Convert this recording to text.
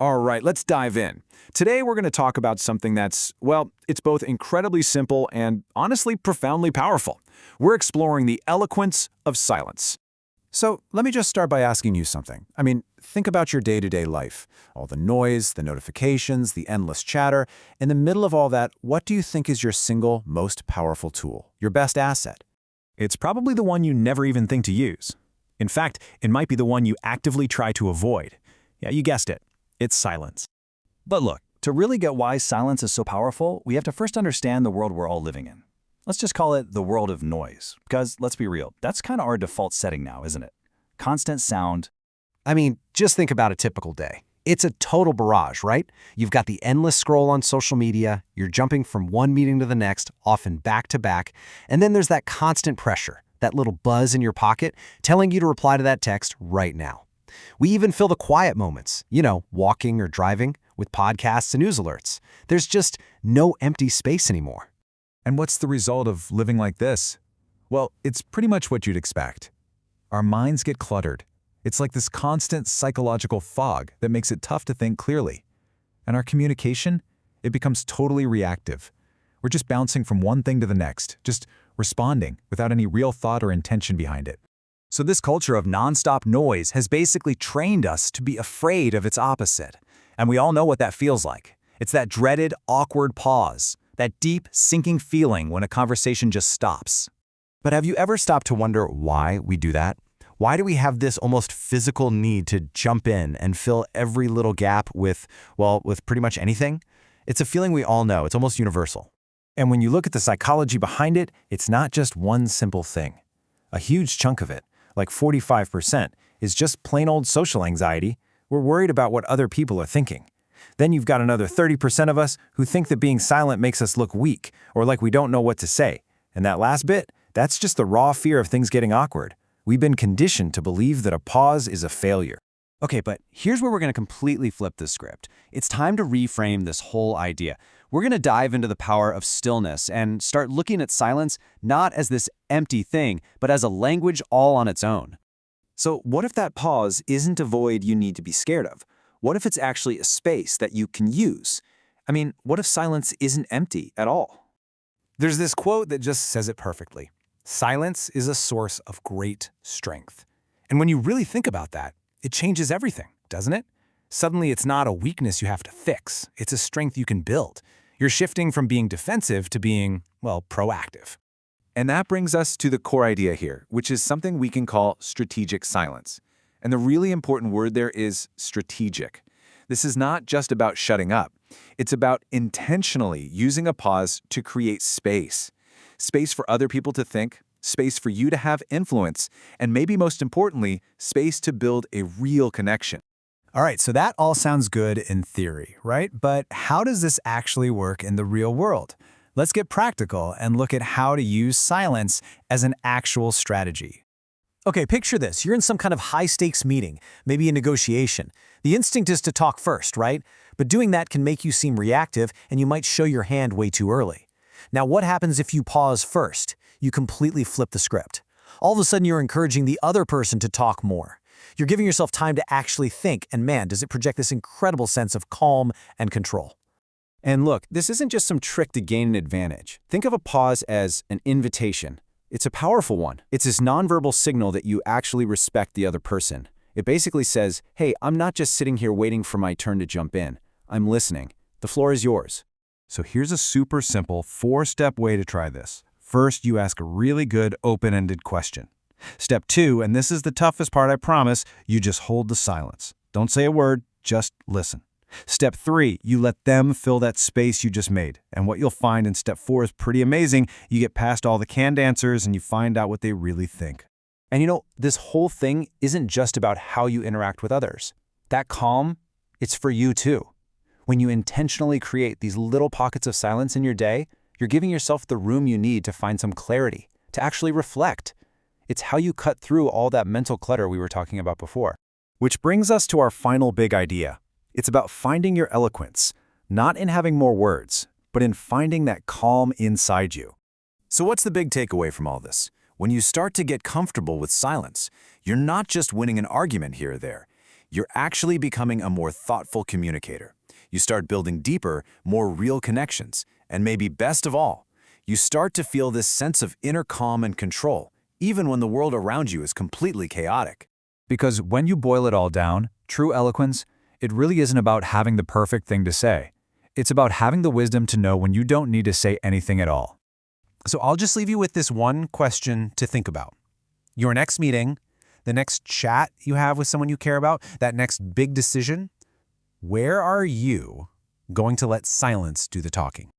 All right, let's dive in. Today we're going to talk about something that's, well, it's both incredibly simple and honestly profoundly powerful. We're exploring the eloquence of silence. So let me just start by asking you something. Think about your day-to-day life. All the noise, the notifications, the endless chatter. In the middle of all that, what do you think is your single most powerful tool, your best asset? It's probably the one you never even think to use. In fact, it might be the one you actively try to avoid. Yeah, you guessed it. It's silence. But look, to really get why silence is so powerful, we have to first understand the world we're all living in. Let's just call it the world of noise, because let's be real, that's kind of our default setting now, isn't it? Constant sound. Just think about a typical day. It's a total barrage, right? You've got the endless scroll on social media, you're jumping from one meeting to the next, often back to back, and then there's that constant pressure, that little buzz in your pocket telling you to reply to that text right now. We even fill the quiet moments, walking or driving, with podcasts and news alerts. There's just no empty space anymore. And what's the result of living like this? Well, it's pretty much what you'd expect. Our minds get cluttered. It's like this constant psychological fog that makes it tough to think clearly. And our communication, it becomes totally reactive. We're just bouncing from one thing to the next, just responding without any real thought or intention behind it. So this culture of nonstop noise has basically trained us to be afraid of its opposite. And we all know what that feels like. It's that dreaded, awkward pause, that deep, sinking feeling when a conversation just stops. But have you ever stopped to wonder why we do that? Why do we have this almost physical need to jump in and fill every little gap with pretty much anything? It's a feeling we all know. It's almost universal. And when you look at the psychology behind it, it's not just one simple thing. A huge chunk of it, like 45%, is just plain old social anxiety. We're worried about what other people are thinking. Then you've got another 30% of us who think that being silent makes us look weak or like we don't know what to say. And that last bit, that's just the raw fear of things getting awkward. We've been conditioned to believe that a pause is a failure. Okay, but here's where we're going to completely flip the script. It's time to reframe this whole idea. We're going to dive into the power of stillness and start looking at silence not as this empty thing, but as a language all on its own. So what if that pause isn't a void you need to be scared of? What if it's actually a space that you can use? What if silence isn't empty at all? There's this quote that just says it perfectly. Silence is a source of great strength. And when you really think about that, it changes everything, doesn't it? Suddenly, it's not a weakness you have to fix. It's a strength you can build. You're shifting from being defensive to being, proactive. And that brings us to the core idea here, which is something we can call strategic silence. And the really important word there is strategic. This is not just about shutting up. It's about intentionally using a pause to create space. Space for other people to think, space for you to have influence, and maybe most importantly, space to build a real connection. All right, so that all sounds good in theory, right? But how does this actually work in the real world? Let's get practical and look at how to use silence as an actual strategy. Okay, picture this. You're in some kind of high-stakes meeting, maybe a negotiation. The instinct is to talk first, right? But doing that can make you seem reactive, and you might show your hand way too early. Now, what happens if you pause first? You completely flip the script. All of a sudden, you're encouraging the other person to talk more. You're giving yourself time to actually think, and man, does it project this incredible sense of calm and control. And look, this isn't just some trick to gain an advantage. Think of a pause as an invitation. It's a powerful one. It's this nonverbal signal that you actually respect the other person. It basically says, hey, I'm not just sitting here waiting for my turn to jump in. I'm listening. The floor is yours. So here's a super simple 4-step way to try this. First, you ask a really good open-ended question. Step 2, and this is the toughest part, I promise, you just hold the silence. Don't say a word, just listen. Step 3, you let them fill that space you just made. And what you'll find in step 4 is pretty amazing. You get past all the canned answers and you find out what they really think. And this whole thing isn't just about how you interact with others. That calm, it's for you too. When you intentionally create these little pockets of silence in your day, you're giving yourself the room you need to find some clarity, to actually reflect. It's how you cut through all that mental clutter we were talking about before. Which brings us to our final big idea. It's about finding your eloquence, not in having more words, but in finding that calm inside you. So what's the big takeaway from all this? When you start to get comfortable with silence, you're not just winning an argument here or there. You're actually becoming a more thoughtful communicator. You start building deeper, more real connections. And maybe best of all, you start to feel this sense of inner calm and control, even when the world around you is completely chaotic. Because when you boil it all down, true eloquence, it really isn't about having the perfect thing to say. It's about having the wisdom to know when you don't need to say anything at all. So I'll just leave you with this one question to think about. Your next meeting, the next chat you have with someone you care about, that next big decision, where are you going to let silence do the talking?